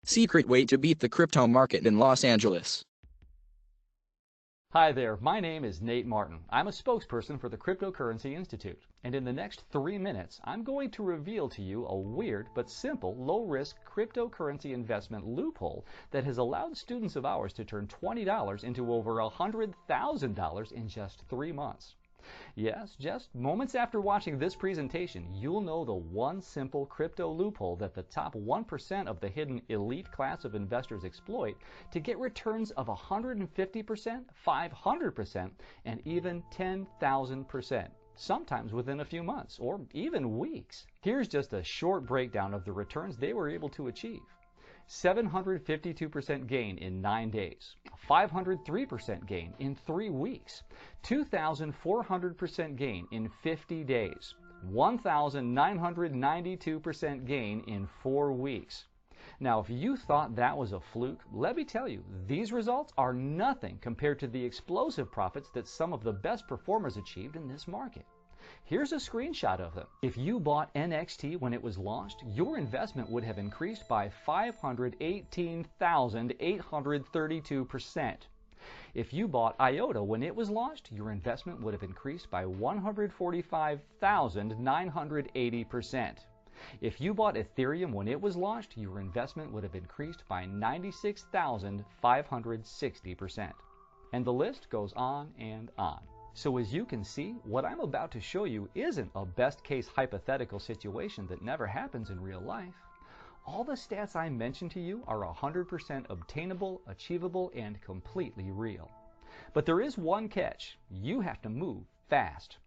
Secret way to beat the crypto market in Los Angeles. Hi there, my name is Nate Martin. I'm a spokesperson for the Cryptocurrency Institute, and in the next 3 minutes, I'm going to reveal to you a weird but simple, low-risk cryptocurrency investment loophole that has allowed students of ours to turn $20 into over $100,000 in just 3 months. Yes, just moments after watching this presentation, you'll know the one simple crypto loophole that the top 1% of the hidden elite class of investors exploit to get returns of 150%, 500%, and even 10,000%, sometimes within a few months or even weeks. Here's just a short breakdown of the returns they were able to achieve. 752% gain in 9 days, 503% gain in 3 weeks, 2,400% gain in 50 days, 1,992% gain in 4 weeks. Now, if you thought that was a fluke, let me tell you, these results are nothing compared to the explosive profits that some of the best performers achieved in this market. Here's a screenshot of them. If you bought NXT when it was launched, your investment would have increased by 518,832%. If you bought IOTA when it was launched, your investment would have increased by 145,980%. If you bought Ethereum when it was launched, your investment would have increased by 96,560%. And the list goes on and on. So as you can see, what I'm about to show you isn't a best-case hypothetical situation that never happens in real life. All the stats I mentioned to you are 100% obtainable, achievable, and completely real. But there is one catch. You have to move fast.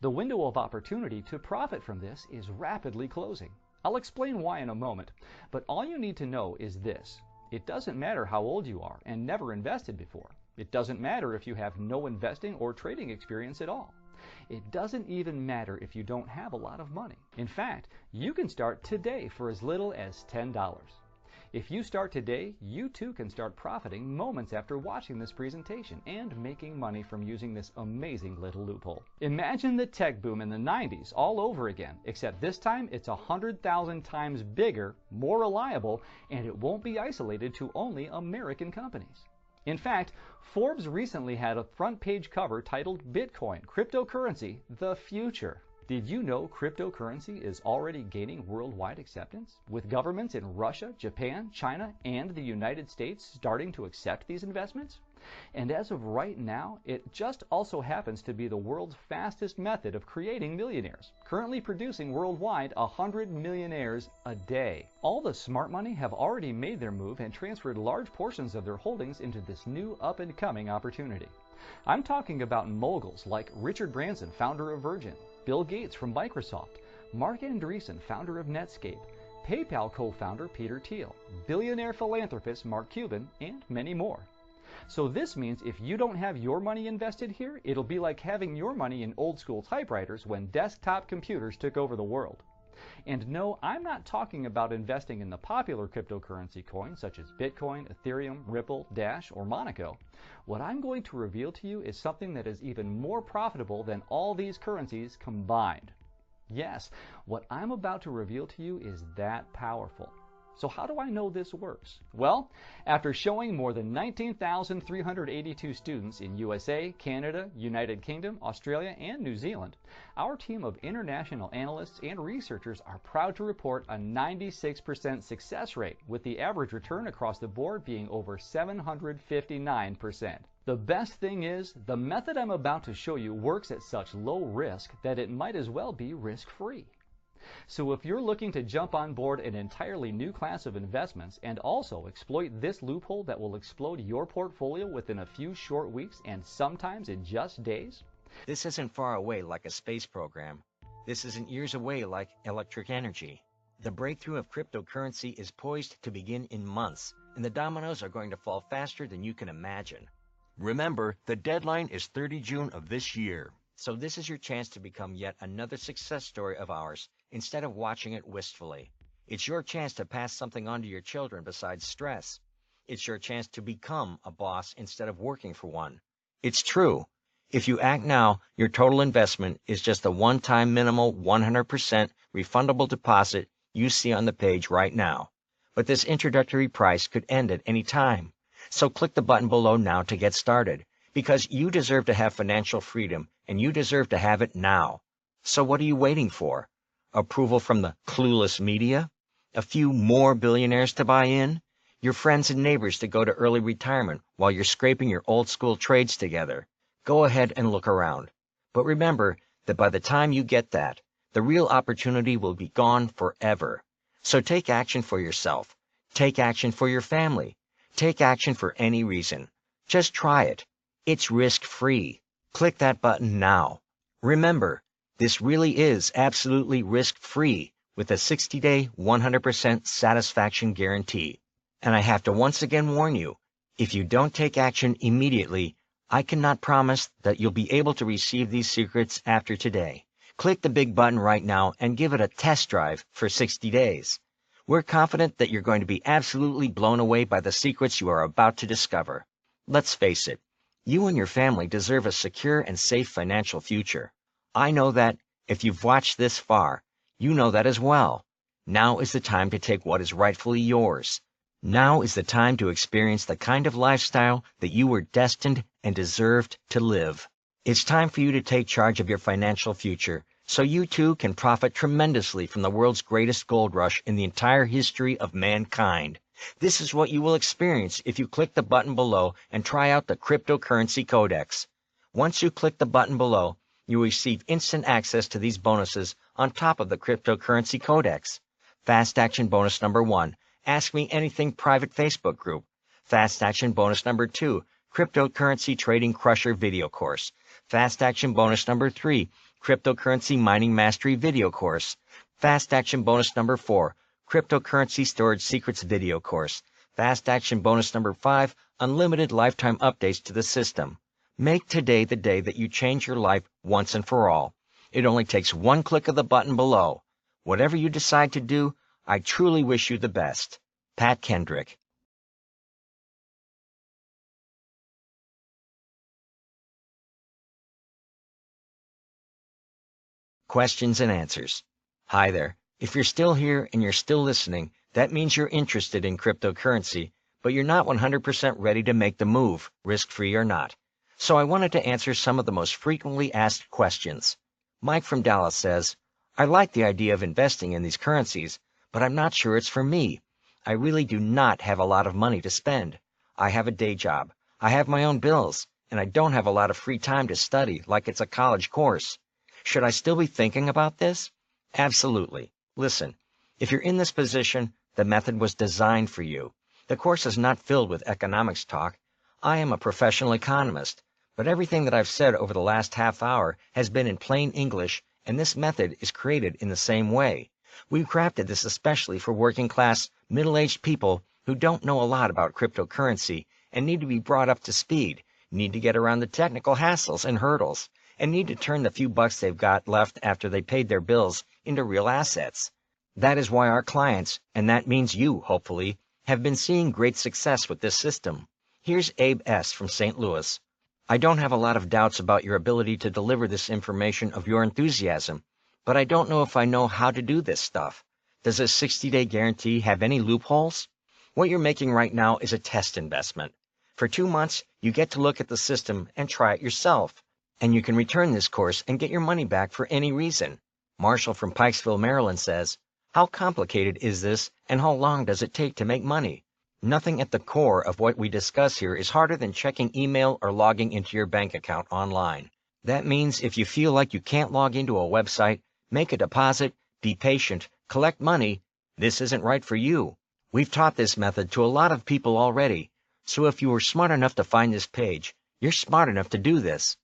The window of opportunity to profit from this is rapidly closing. I'll explain why in a moment, but all you need to know is this. It doesn't matter how old you are and never invested before. It doesn't matter if you have no investing or trading experience at all. It doesn't even matter if you don't have a lot of money. In fact, you can start today for as little as $10. If you start today, you too can start profiting moments after watching this presentation and making money from using this amazing little loophole. Imagine the tech boom in the 90s all over again, except this time it's 100,000 times bigger, more reliable, and it won't be isolated to only American companies. In fact, Forbes recently had a front page cover titled Bitcoin, Cryptocurrency, the Future. Did you know cryptocurrency is already gaining worldwide acceptance, with governments in Russia, Japan, China, and the United States starting to accept these investments? And as of right now, it just also happens to be the world's fastest method of creating millionaires, currently producing worldwide 100 millionaires a day. All the smart money have already made their move and transferred large portions of their holdings into this new up-and-coming opportunity. I'm talking about moguls like Richard Branson, founder of Virgin, Bill Gates from Microsoft, Marc Andreessen, founder of Netscape, PayPal co-founder Peter Thiel, billionaire philanthropist Mark Cuban, and many more. So this means if you don't have your money invested here, it'll be like having your money in old school typewriters when desktop computers took over the world. And no, I'm not talking about investing in the popular cryptocurrency coins such as Bitcoin, Ethereum, Ripple, Dash, or Monaco. What I'm going to reveal to you is something that is even more profitable than all these currencies combined. Yes, what I'm about to reveal to you is that powerful. So how do I know this works? Well, after showing more than 19,382 students in USA, Canada, United Kingdom, Australia, and New Zealand, our team of international analysts and researchers are proud to report a 96% success rate, with the average return across the board being over 759%. The best thing is, the method I'm about to show you works at such low risk that it might as well be risk-free. So if you're looking to jump on board an entirely new class of investments and also exploit this loophole that will explode your portfolio within a few short weeks and sometimes in just days? This isn't far away like a space program. This isn't years away like electric energy. The breakthrough of cryptocurrency is poised to begin in months, and the dominoes are going to fall faster than you can imagine. Remember, the deadline is 30 June of this year. So this is your chance to become yet another success story of ours, instead of watching it wistfully. It's your chance to pass something on to your children besides stress. It's your chance to become a boss instead of working for one. It's true. If you act now, your total investment is just the one-time minimal 100% refundable deposit you see on the page right now. but this introductory price could end at any time. So click the button below now to get started, because you deserve to have financial freedom, and you deserve to have it now. So what are you waiting for? Approval from the clueless media? A few more billionaires to buy in? Your friends and neighbors to go to early retirement while you're scraping your old school trades together? Go ahead and look around. But remember that by the time you get that, the real opportunity will be gone forever. So take action for yourself. Take action for your family. Take action for any reason. Just try it. It's risk-free. Click that button now. Remember, this really is absolutely risk-free with a 60-day, 100% satisfaction guarantee. And I have to once again warn you, if you don't take action immediately, I cannot promise that you'll be able to receive these secrets after today. Click the big button right now and give it a test drive for 60 days. We're confident that you're going to be absolutely blown away by the secrets you are about to discover. Let's face it, you and your family deserve a secure and safe financial future. I know that if you've watched this far, you know that as well. Now is the time to take what is rightfully yours. Now is the time to experience the kind of lifestyle that you were destined and deserved to live. It's time for you to take charge of your financial future so you too can profit tremendously from the world's greatest gold rush in the entire history of mankind. This is what you will experience if you click the button below and try out the Cryptocurrency Codex. Once you click the button below, you will receive instant access to these bonuses on top of the Cryptocurrency Codex. Fast Action Bonus number 1. Ask Me Anything private Facebook group. Fast Action Bonus number 2, Cryptocurrency Trading Crusher video course. Fast Action Bonus number 3, Cryptocurrency Mining Mastery video course. Fast Action Bonus number 4, Cryptocurrency Storage Secrets video course. Fast Action Bonus number 5, Unlimited Lifetime Updates to the system. Make today the day that you change your life once and for all. It only takes one click of the button below. Whatever you decide to do, I truly wish you the best. Pat Kendrick. Questions and answers. Hi there. If you're still here and you're still listening, that means you're interested in cryptocurrency, but you're not 100% ready to make the move, risk-free or not. So I wanted to answer some of the most frequently asked questions. Mike from Dallas says, I like the idea of investing in these currencies, but I'm not sure it's for me. I really do not have a lot of money to spend. I have a day job. I have my own bills, and I don't have a lot of free time to study like it's a college course. Should I still be thinking about this? Absolutely. Listen, if you're in this position, the method was designed for you. The course is not filled with economics talk. I am a professional economist, but everything that I've said over the last half hour has been in plain English, and this method is created in the same way. We've crafted this especially for working-class, middle-aged people who don't know a lot about cryptocurrency and need to be brought up to speed, need to get around the technical hassles and hurdles, and need to turn the few bucks they've got left after they paid their bills into real assets. That is why our clients, and that means you, hopefully, have been seeing great success with this system. Here's Abe S. from St. Louis. I don't have a lot of doubts about your ability to deliver this information of your enthusiasm, but I don't know if I know how to do this stuff. Does a 60-day guarantee have any loopholes? What you're making right now is a test investment. For 2 months, you get to look at the system and try it yourself. And you can return this course and get your money back for any reason. Marshall from Pikesville, Maryland says, how complicated is this and how long does it take to make money? Nothing at the core of what we discuss here is harder than checking email or logging into your bank account online. That means if you feel like you can't log into a website, make a deposit, be patient, collect money, this isn't right for you. We've taught this method to a lot of people already, so if you were smart enough to find this page, you're smart enough to do this.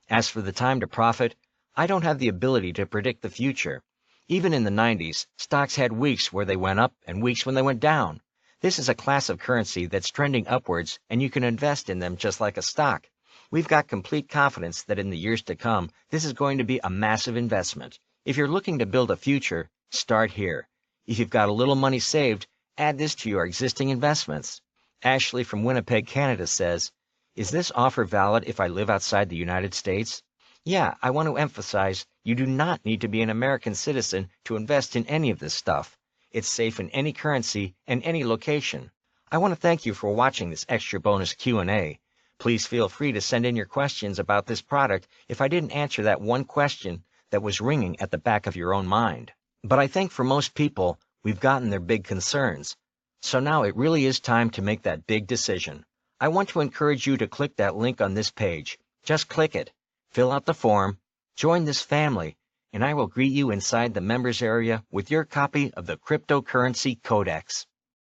As for the time to profit, I don't have the ability to predict the future. Even in the 90s, stocks had weeks where they went up and weeks when they went down. This is a class of currency that's trending upwards, and you can invest in them just like a stock. We've got complete confidence that in the years to come, this is going to be a massive investment. If you're looking to build a future, start here. If you've got a little money saved, add this to your existing investments. Ashley from Winnipeg, Canada says, is this offer valid if I live outside the United States? Yeah, I want to emphasize you do not need to be an American citizen to invest in any of this stuff. It's safe in any currency and any location. I want to thank you for watching this extra bonus Q&A. Please feel free to send in your questions about this product if I didn't answer that one question that was ringing at the back of your own mind. But I think for most people, we've gotten their big concerns. So now it really is time to make that big decision. I want to encourage you to click that link on this page. Just click it, fill out the form, join this family, and I will greet you inside the members area with your copy of the Cryptocurrency Codex.